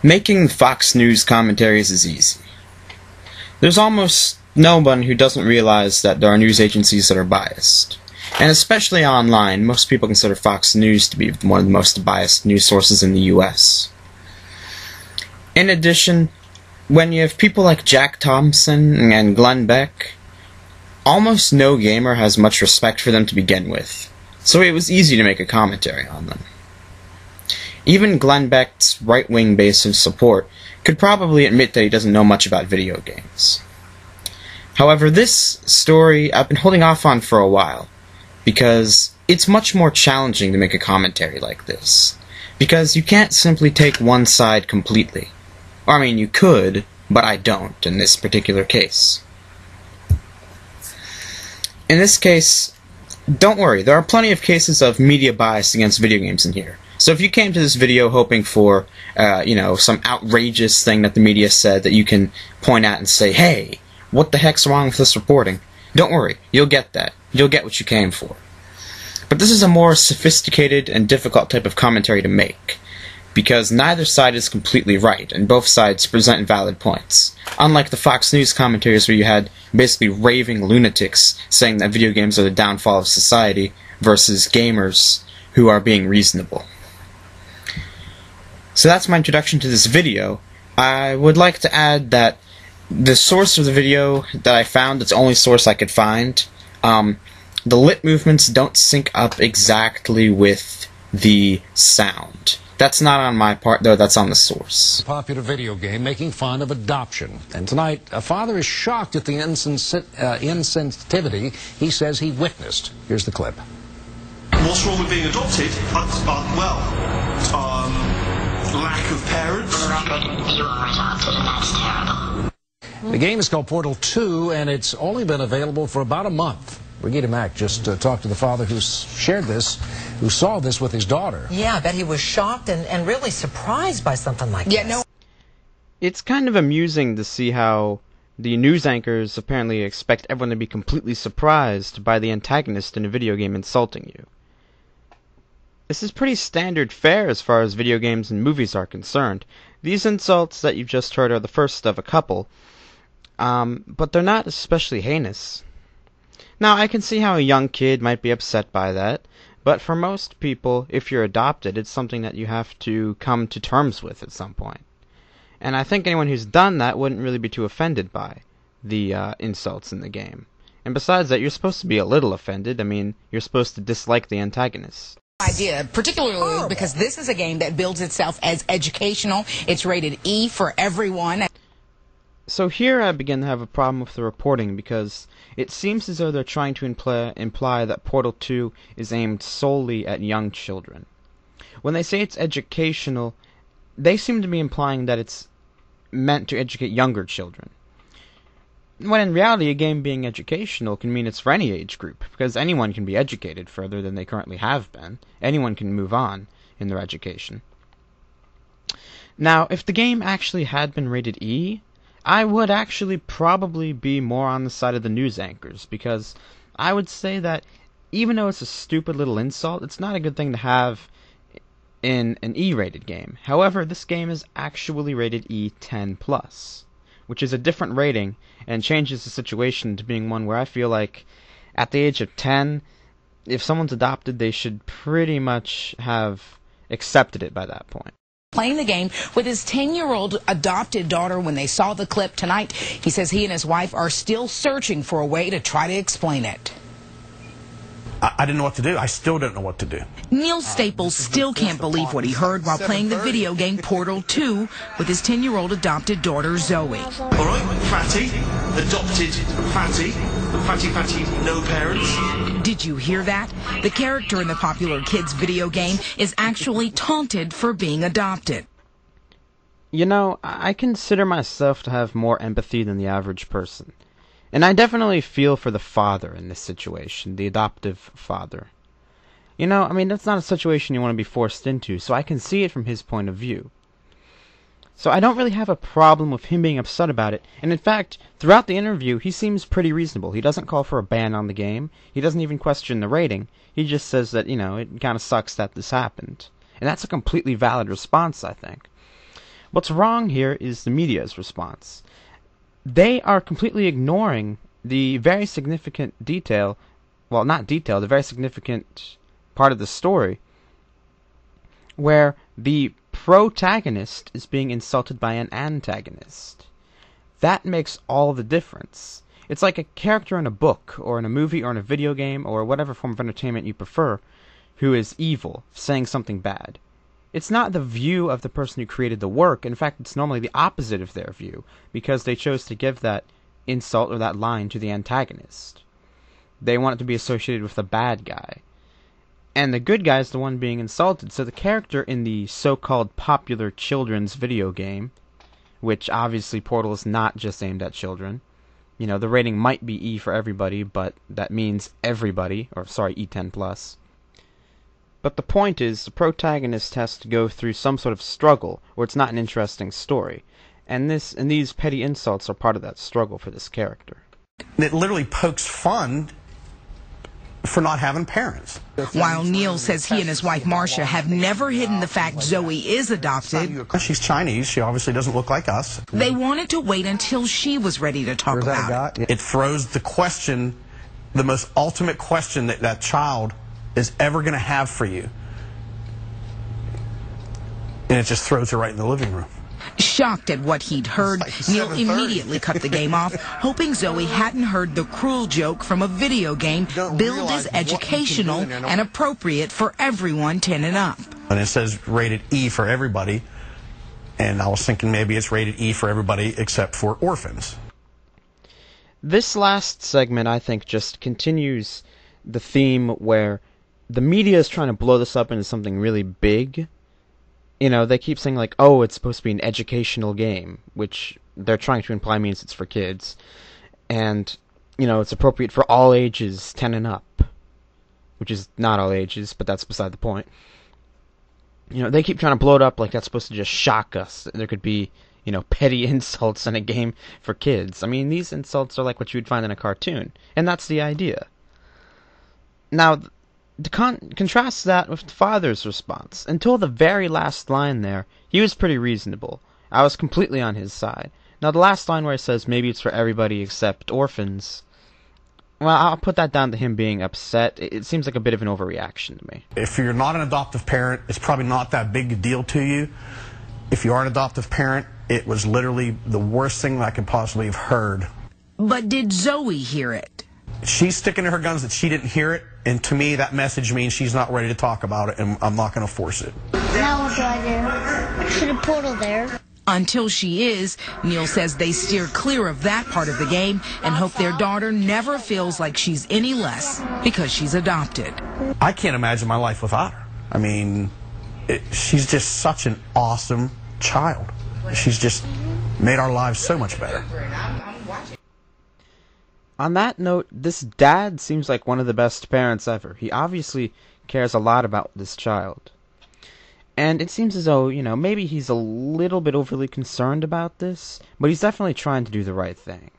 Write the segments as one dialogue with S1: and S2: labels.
S1: Making Fox News commentaries is easy. There's almost no one who doesn't realize that there are news agencies that are biased. And especially online, most people consider Fox News to be one of the most biased news sources in the US. In addition, when you have people like Jack Thompson and Glenn Beck, almost no gamer has much respect for them to begin with, so it was easy to make a commentary on them. Even Glenn Beck's right-wing base of support could probably admit that he doesn't know much about video games. However, this story I've been holding off on for a while, because it's much more challenging to make a commentary like this. Because you can't simply take one side completely. Or, I mean, you could, but I don't in this particular case. In this case, don't worry, there are plenty of cases of media bias against video games in here. So if you came to this video hoping for, some outrageous thing that the media said that you can point at and say, hey, what the heck's wrong with this reporting? Don't worry, you'll get that. You'll get what you came for. But this is a more sophisticated and difficult type of commentary to make, because neither side is completely right, and both sides present valid points. Unlike the Fox News commentaries where you had basically raving lunatics saying that video games are the downfall of society versus gamers who are being reasonable. So that's my introduction to this video. I would like to add that the source of the video that I found, it's the only source I could find, the lip movements don't sync up exactly with the sound. That's not on my part, though, that's on the source.
S2: Popular video game making fun of adoption. And tonight, a father is shocked at the insensitivity he says he witnessed. Here's the clip.
S3: What's wrong with being adopted? Lack of parents.
S4: For the record, you were adopted, and that's terrible.
S2: The game is called Portal 2, and it's only been available for about a month. Brigida Mack just talked to the father who shared this, who saw this with his daughter.
S5: Yeah, I bet he was shocked and really surprised by something like this.
S6: It's kind of amusing to see how the news anchors apparently expect everyone to be completely surprised by the antagonist in a video game insulting you. This is pretty standard fare as far as video games and movies are concerned. These insults that you've just heard are the first of a couple, but they're not especially heinous. Now, I can see how a young kid might be upset by that, but for most people, if you're adopted, it's something that you have to come to terms with at some point. And I think anyone who's done that wouldn't really be too offended by the insults in the game. And besides that, you're supposed to be a little offended. I mean, you're supposed to dislike the antagonist.
S7: Idea, particularly because this is a game that builds itself as educational. It's rated E for everyone.
S6: So here I begin to have a problem with the reporting, because it seems as though they're trying to imply that Portal 2 is aimed solely at young children. When they say it's educational, they seem to be implying that it's meant to educate younger children. When in reality, a game being educational can mean it's for any age group, because anyone can be educated further than they currently have been. Anyone can move on in their education. Now, if the game actually had been rated E, I would actually probably be more on the side of the news anchors, because I would say that even though it's a stupid little insult, it's not a good thing to have in an E-rated game. However, this game is actually rated E10+, which is a different rating and changes the situation to being one where I feel like at the age of 10, if someone's adopted, they should pretty much have accepted it by that point.
S7: Playing the game with his 10-year-old adopted daughter when they saw the clip tonight. He says he and his wife are still searching for a way to try to explain it.
S3: I didn't know what to do. I still don't know what to do.
S7: Neil Staples still can't believe what he heard while playing the video game Portal 2 with his 10-year-old adopted daughter Zoe.
S3: All right, Fatty, adopted Fatty, Fatty, no parents.
S7: Did you hear that? The character in the popular kids video game is actually taunted for being adopted.
S6: You know, I consider myself to have more empathy than the average person. And I definitely feel for the father in this situation, the adoptive father. You know, I mean, that's not a situation you want to be forced into, so I can see it from his point of view. So I don't really have a problem with him being upset about it, and in fact, throughout the interview, he seems pretty reasonable. He doesn't call for a ban on the game, he doesn't even question the rating, he just says that, you know, it kind of sucks that this happened. And that's a completely valid response, I think. What's wrong here is the media's response. They are completely ignoring the very significant detail, well, not detail, the very significant part of the story, where the protagonist is being insulted by an antagonist. That makes all the difference. It's like a character in a book, or in a movie, or in a video game, or whatever form of entertainment you prefer, who is evil, saying something bad. It's not the view of the person who created the work. In fact, it's normally the opposite of their view, because they chose to give that insult or that line to the antagonist. They want it to be associated with the bad guy. And the good guy is the one being insulted. So the character in the so-called popular children's video game, which obviously Portal is not just aimed at children. You know, the rating might be E for everybody, but that means everybody, or sorry, E10+. But the point is, the protagonist has to go through some sort of struggle, or it's not an interesting story. And these petty insults are part of that struggle for this character.
S3: It literally pokes fun for not having parents.
S7: While Neil says he and his wife Marcia have never hidden the fact Zoe is adopted,
S3: She's Chinese. She obviously doesn't look like us.
S7: they wanted to wait until she was ready to talk about it.
S3: It throws the question, the most ultimate question that that child is ever going to have for you. And it just throws her right in the living room.
S7: Shocked at what he'd heard, Neil immediately cut the game off, hoping Zoe hadn't heard the cruel joke from a video game billed as educational and appropriate for everyone 10 and up.
S3: And it says rated E for everybody. And I was thinking maybe it's rated E for everybody except for orphans.
S6: This last segment, I think, just continues the theme where the media is trying to blow this up into something really big. You know, they keep saying, like, oh, it's supposed to be an educational game, which they're trying to imply means it's for kids. And, you know, it's appropriate for all ages, 10 and up. Which is not all ages, but that's beside the point. You know, they keep trying to blow it up like that's supposed to just shock us. There could be, you know, petty insults in a game for kids. I mean, these insults are like what you would find in a cartoon. And that's the idea. Now, contrast that with the father's response. Until the very last line there, he was pretty reasonable. I was completely on his side. Now, the last line where it says maybe it's for everybody except orphans, well, I'll put that down to him being upset. It seems like a bit of an overreaction to me.
S3: If you're not an adoptive parent, it's probably not that big a deal to you. If you are an adoptive parent, it was literally the worst thing that I could possibly have heard.
S7: But did Zoe hear it?
S3: She's sticking to her guns that she didn't hear it, and to me that message means she's not ready to talk about it, and I'm not going to force it.
S8: Now what do I do? Put a portal there.
S7: Until she is, Neil says they steer clear of that part of the game and hope their daughter never feels like she's any less because she's adopted.
S3: I can't imagine my life without her. I mean, she's just such an awesome child. She's just made our lives so much better.
S6: On that note, this dad seems like one of the best parents ever. He obviously cares a lot about this child. And it seems as though, you know, maybe he's a little bit overly concerned about this, but he's definitely trying to do the right thing.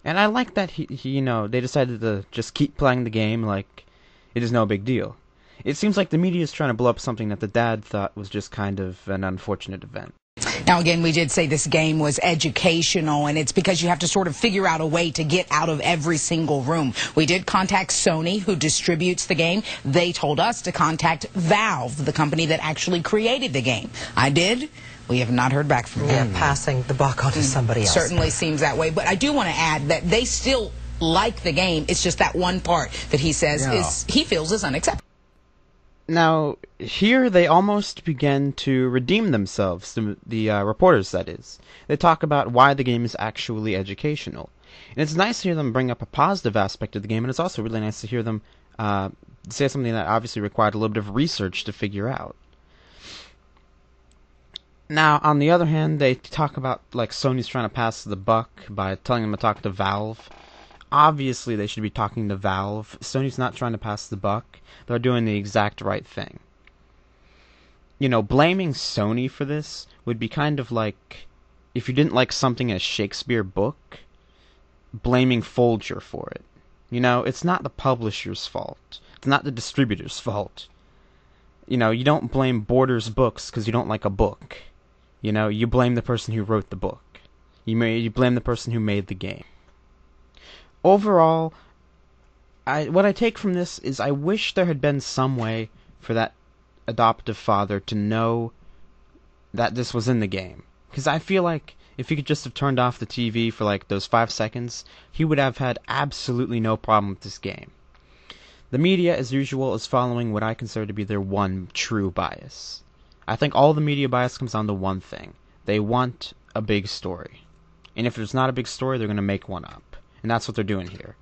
S6: And I like that he you know, they decided to just keep playing the game like it is no big deal. It seems like the media is trying to blow up something that the dad thought was just kind of an unfortunate event.
S7: Now, again, we did say this game was educational, and it's because you have to sort of figure out a way to get out of every single room. We did contact Sony, who distributes the game. They told us to contact Valve, the company that actually created the game. I did. We have not heard back from them.
S5: Yeah, passing the buck on to somebody else.
S7: Certainly seems that way. But I do want to add that they still like the game. It's just that one part that he says he feels is unacceptable.
S6: Now, here they almost begin to redeem themselves, the reporters, that is. They talk about why the game is actually educational. And it's nice to hear them bring up a positive aspect of the game, and it's also really nice to hear them say something that obviously required a little bit of research to figure out. Now, on the other hand, they talk about, like, Sony's trying to pass the buck by telling them to talk to Valve. Obviously, they should be talking to Valve. Sony's not trying to pass the buck. They're doing the exact right thing. You know, blaming Sony for this would be kind of like if you didn't like something in a Shakespeare book, blaming Folger for it. You know, it's not the publisher's fault. It's not the distributor's fault. You know, you don't blame Borders Books because you don't like a book. You know, you blame the person who wrote the book. You blame the person who made the game. Overall, what I take from this is I wish there had been some way for that adoptive father to know that this was in the game. Because I feel like if he could just have turned off the TV for like those 5 seconds, he would have had absolutely no problem with this game. The media, as usual, is following what I consider to be their one true bias. I think all the media bias comes down to one thing. They want a big story. And if there's not a big story, they're going to make one up. And that's what they're doing here.